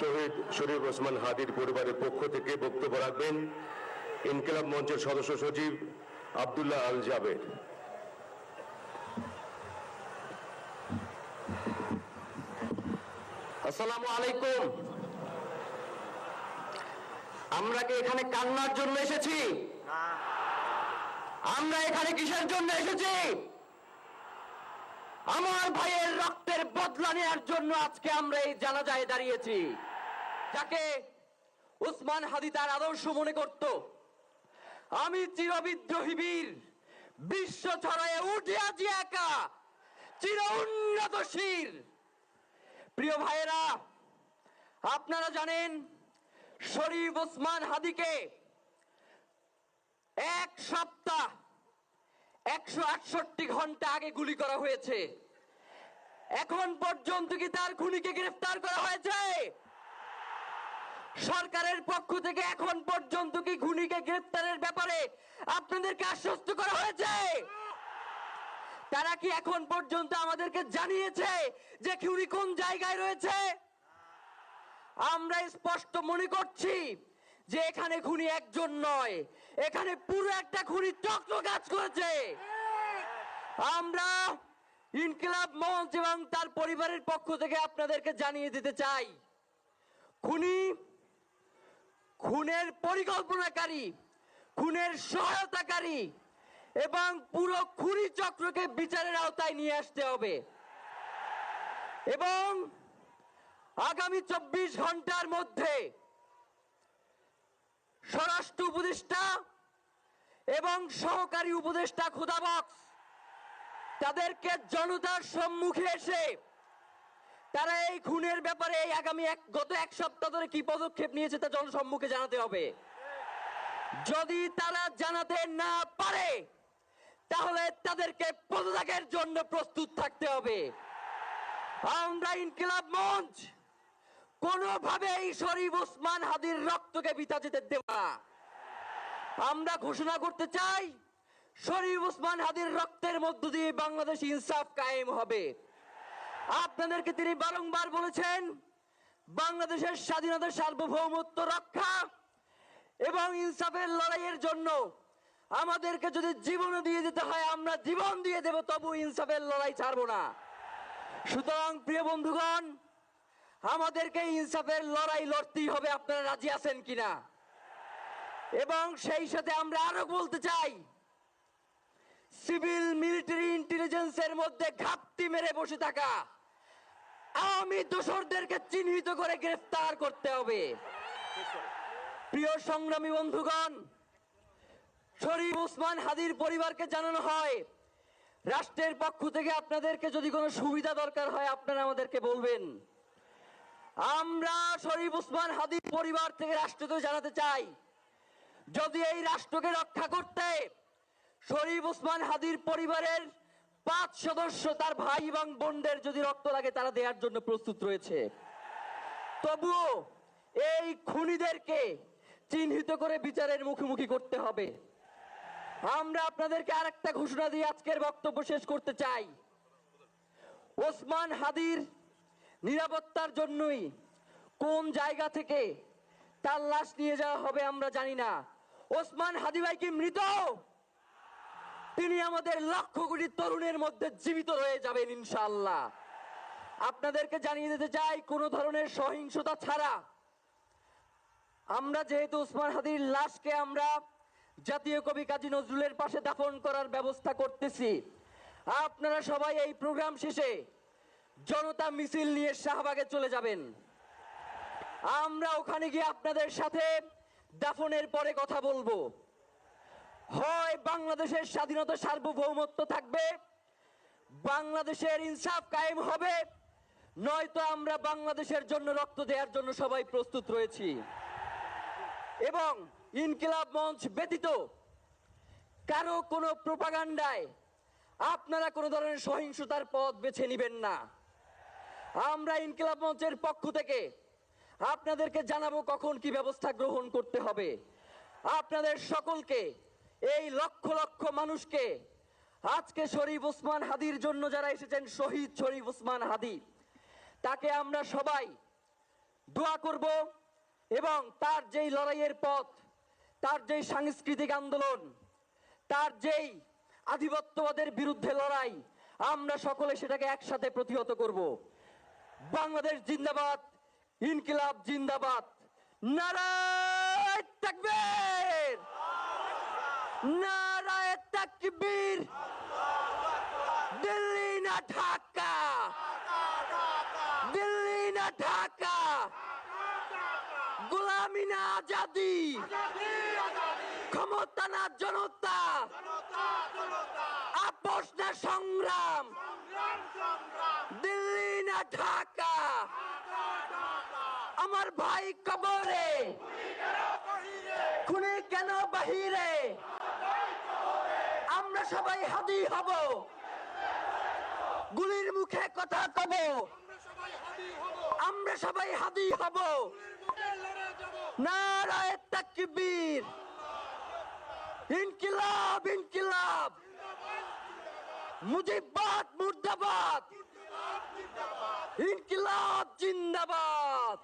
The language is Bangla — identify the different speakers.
Speaker 1: শহীদ শরীফ ওসমান হাদির পরিবারের পক্ষ থেকে বক্তব্য রাখবেন ইনকিলাব মঞ্চের সদস্য সচিব আব্দুল্লাহ আল জাবের।
Speaker 2: আসসালামু আলাইকুম। আমরা কি এখানে কান্নার জন্য এসেছি? আমরা এখানে কিসের জন্য এসেছি? আমার ভাইয়ের রক্তের বদলা নেওয়ার জন্য আজকে আমরা এই জানাজায় দাঁড়িয়েছি। যাকে ওসমান হাদি তার আদর্শ মনে করত, আমি চিরবিদ্রোহী বীর, বিশ্ব ছড়ায় উঠে আছি একা, চির উন্নত শির। প্রিয় ভাইয়েরা, আপনারা জানেন শরীফ ওসমান হাদিকে এক সপ্তাহ 168 ঘন্টা আগে গুলি করা হয়েছে। এখন পর্যন্ত কি তার খুনিকে গ্রেফতার করা হয়েছে? সরকারের পক্ষ থেকে এখন পর্যন্ত কি খুনিকে গ্রেফতারের ব্যাপারে আপনাদেরকে আশ্বস্ত করা হয়েছে? তারা কি এখন পর্যন্ত আমাদেরকে জানিয়েছে যে খুনি কোন জায়গায় রয়েছে? আমরা স্পষ্ট মনে করছি যে এখানে খুনি একজন নয়, এখানে পুরো একটা খুনি চক্র কাজ করেছে। আমরা ইনকিলাব মঞ্চ এবং তার পরিবারের পক্ষ থেকে আপনাদেরকে জানিয়ে দিতে চাই, খুনের পরিকল্পনাকারী, খুনের সহায়তাকারী এবং পুরো খুনি চক্রকে বিচারের আওতায় নিয়ে আসতে হবে এবং আগামী 24 ঘন্টার মধ্যে স্বরাষ্ট্র উপদেষ্টা এবং সহকারী উপদেষ্টা খোদাবক্স তাদেরকে জনতার সম্মুখে এসে তারা এই খুনের ব্যাপারে গত এক সপ্তাহ ধরে কি পদক্ষেপ নিয়েছে তা জনসম্মুখে জানাতে হবে। যদি তারা জানাতে না পারে তাহলে তাদেরকে পদত্যাগের জন্য প্রস্তুত থাকতে হবে। আমরা ইনকিলাব মঞ্চ কোনোভাবেই শরীফ ওসমান হাদির রক্তকে বৃথা যেতে দেব না। আমরা ঘোষণা করতে চাই, শরীফ ওসমান হাদির রক্তের মধ্য দিয়ে বাংলাদেশ ইনসাফ কায়েম হবে। আপনাদেরকে তিনি বারংবার বলেছেন, বাংলাদেশের স্বাধীনতা, সার্বভৌমত্ব রক্ষা এবং ইনসাফের লড়াইয়ের জন্য আমাদেরকে যদি জীবন দিয়ে দিতে হয় আমরা জীবন দিয়ে দেব, তবু ইনসাফের লড়াই ছাড়বো না। সুতরাং প্রিয় বন্ধুগণ, আমাদেরকে ইনসাফের লড়াই লড়তেই হবে। আপনারা রাজি আছেন কিনা? এবং সেই সাথে আমরা আরো বলতে চাই, সিভিল মিলিটারি ইন্টেলিজেন্সের মধ্যে ঘাপটি মেরে বসে থাকা আওয়ামী দোসরদেরকে চিহ্নিত করে গ্রেফতার করতে হবে। প্রিয় সংগ্রামী বন্ধুগণ, শরীফ ওসমান হাদির পরিবারকে জানানো হয়, রাষ্ট্রের পক্ষ থেকে আপনাদেরকে যদি কোনো সুবিধা দরকার হয় আপনারা আমাদেরকে বলবেন। আমরা শরীফ ওসমান হাদির পরিবার থেকে রাষ্ট্রকে জানাতে চাই, যদি এই রাষ্ট্রকে রক্ষা করতে শরীফ ওসমান হাদির পরিবারের 5 সদস্য, তার ভাই এবং বোনদের যদি রক্ত লাগে তারা দেওয়ার জন্য প্রস্তুত রয়েছে, তবুও এই খুনিদেরকে চিহ্নিত করে বিচারের মুখোমুখি করতে হবে। আমরা আপনাদেরকে আরেকটা ঘোষণা দিয়ে আজকের বক্তব্য শেষ করতে চাই, ওসমান হাদির নিরাপত্তার জন্যই কোন জায়গা থেকে তার লাশ নিয়ে যাওয়া হবে আমরা জানি না। ওসমান হাদি ভাই কি মৃত? তিনি আমাদের লক্ষ কোটি তরুণের মধ্যে জীবিত রয়ে যাবেন ইনশাআল্লাহ। আপনাদেরকে জানিয়ে দিতে চাই, কোনো ধরনের সহিংসতা ছাড়া আমরা যেহেতু ওসমান হাদির লাশকে আমরা জাতীয় কবি কাজী নজরুলের পাশে দাফন করার ব্যবস্থা করতেছি, আপনারা সবাই এই প্রোগ্রাম শেষে জনতা মিছিল নিয়ে শাহবাগে চলে যাবেন। আমরা ওখানে গিয়ে আপনাদের সাথে দাফনের পরে কথা বলবো। হয় বাংলাদেশের স্বাধীনতা, সার্বভৌমত্ব থাকবে, বাংলাদেশের ইনসাফ কায়েম হবে, নয়তো আমরা বাংলাদেশের জন্য রক্ত দেওয়ার জন্য সবাই প্রস্তুত রয়েছি। এবং ইনকিলাব মঞ্চ ব্যতীত কারো কোনো প্রোপাগান্ডায় আপনারা কোনো ধরনের সহিংসতার পথ বেছে নেবেন না। আমরা ইনকিলাব মঞ্চের পক্ষ থেকে আপনাদেরকে জানাবো কখন কি ব্যবস্থা গ্রহণ করতে হবে। আপনাদের সকলকে, এই লক্ষ লক্ষ মানুষকে, আজকে শরীফ ওসমান হাদির জন্য যারা এসেছেন, শহীদ শরীফ ওসমান হাদি, তাকে আমরা সবাই দোয়া করব এবং তার যেই লড়াইয়ের পথ, তার যেই সাংস্কৃতিক আন্দোলন, তার যেই আধিপত্যবাদের বিরুদ্ধে লড়াই, আমরা সকলে সেটাকে একসাথে প্রতিহত করব। বাংলাদেশ জিন্দাবাদ, ইনকিলাব জিন্দাবাদ, নারায়ে তাকবীর, নারায়ে তাকবীর। দিল্লি না ঢাকা, দিল্লি না ঢাকা, গোলামি না আজাদি, ক্ষমতা না জনতা, আপোষ না সংগ্রাম, দিল্লি না ঢাকা। আমার ভাই কবরে, খুনি কেন বাহিরে, আমরা সবাই হাদি হব, গুলির মুখে কথা কব, আমরা সবাই হাদি হব। নারায়ে তাকবীর, ইনকিলাব ইনকিলাব, মুজিবাদ মুর্দাবাদ, ইনকিলাব জিন্দাবাদ।